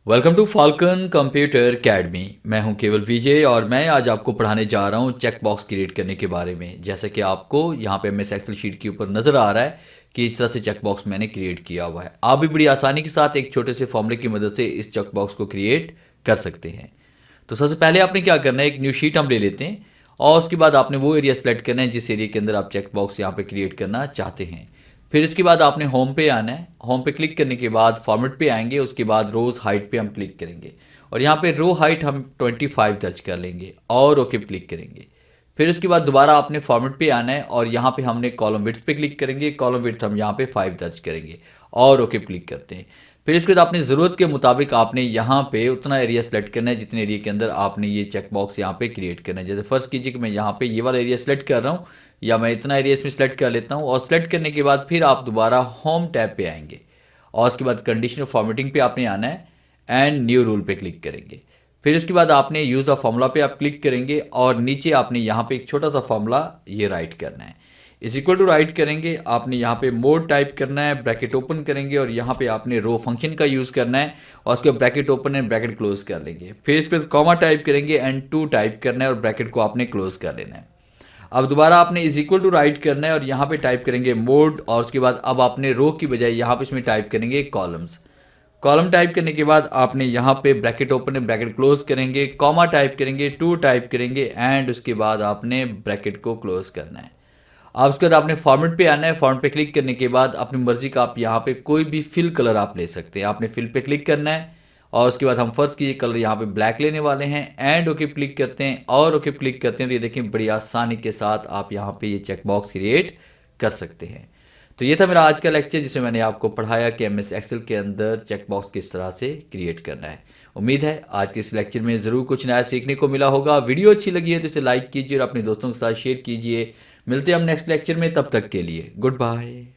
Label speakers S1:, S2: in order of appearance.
S1: Welcome to Falcon computer academy. मैं हूं केवल विजय और मैं आज आपको पढ़ाने जा रहा हूं चेक बॉक्स क्रिएट करने के बारे में। जैसे कि आपको यहां पे एमएस एक्सेल शीट के ऊपर नज़र आ रहा है कि इस तरह से चेक बॉक्स मैंने क्रिएट किया हुआ है। आप भी बड़ी आसानी के साथ एक छोटे से फॉर्मूले की मदद से इस चेक बॉक्स को क्रिएट कर सकते हैं। तो सबसे पहले आपने क्या करना है, एक न्यू शीट हम ले लेते हैं और उसके बाद आपने वो एरिया सेलेक्ट करना है जिस एरिया के अंदर आप चेक बॉक्स यहाँ पे क्रिएट करना चाहते हैं। फिर इसके बाद आपने होम पे आना है। होम पे क्लिक करने के बाद फॉर्मेट पे आएंगे, उसके बाद रोज हाइट पे हम क्लिक करेंगे और यहाँ पे रो हाइट हम 25 दर्ज कर लेंगे और ओके पे क्लिक करेंगे। फिर उसके बाद दोबारा आपने फॉर्मेट पे आना है और यहाँ पे हमने कॉलम विड्थ पे क्लिक करेंगे। कॉलम विड्थ हम यहाँ पे 5 दर्ज करेंगे और ओके पे क्लिक करते हैं। फिर इसके बाद अपनी ज़रूरत के मुताबिक आपने यहाँ पे उतना एरिया सेलेक्ट करना है जितने एरिया के अंदर आपने ये चेक बॉक्स यहाँ पे क्रिएट करना है। जैसे फर्स्ट कीजिए कि मैं यहाँ पे ये वाला एरिया सेलेक्ट कर रहा हूँ या मैं इतना एरिया इसमें सेलेक्ट कर लेता हूँ और सेलेक्ट करने के बाद फिर आप दोबारा होम टैब पे आएंगे और उसके बाद कंडीशनल फॉर्मेटिंग पे आपने आना है एंड न्यू रूल पे क्लिक करेंगे। फिर उसके बाद आपने यूज़ ऑफ फॉर्मूला पे आप क्लिक करेंगे और नीचे आपने यहाँ पे एक छोटा सा फॉर्मूला ये राइट करना है। इज इक्वल टू राइट करेंगे, आपने यहाँ पे मोड टाइप करना है, ब्रैकेट ओपन करेंगे और यहाँ पे आपने रो फंक्शन का यूज़ करना है और उसके बाद bracket open and bracket close कर लेंगे। फिर इस पर कॉमा टाइप करेंगे एंड 2 टाइप करना है और ब्रैकेट को आपने क्लोज कर लेना है। अब दोबारा आपने इज इक्वल टू राइट करना है और यहाँ पे टाइप करेंगे मोड और उसके बाद अब आपने रो की बजाय यहाँ पे इसमें टाइप करेंगे कॉलम्स। कॉलम टाइप करने के बाद आपने यहाँ पे ब्रैकेट ओपन है, ब्रैकेट क्लोज करेंगे, कॉमा टाइप करेंगे, 2 टाइप करेंगे एंड उसके बाद आपने ब्रैकेट को क्लोज करना है। अब उसके बाद आपने फॉर्मेट पे आना है। फॉर्मेट पे क्लिक करने के बाद अपनी मर्जी का आप यहाँ पे कोई भी फिल कलर आप ले सकते हैं। आपने फिल पे क्लिक करना है और उसके बाद हम फर्स्ट की ये कलर यहाँ पे ब्लैक लेने वाले हैं एंड ओके क्लिक करते हैं और ओके क्लिक करते हैं। तो ये देखें बड़ी आसानी के साथ आप यहाँ पे ये चेक बॉक्स क्रिएट कर सकते हैं। तो ये था मेरा आज का लेक्चर जिसमें मैंने आपको पढ़ाया कि एमएस एक्सेल के अंदर चेक बॉक्स किस तरह से क्रिएट करना है। उम्मीद है आज के इस लेक्चर में ज़रूर कुछ नया सीखने को मिला होगा। वीडियो अच्छी लगी है तो इसे लाइक कीजिए और अपने दोस्तों के साथ शेयर कीजिए। मिलते हैं हम नेक्स्ट लेक्चर में, तब तक के लिए गुड बाय।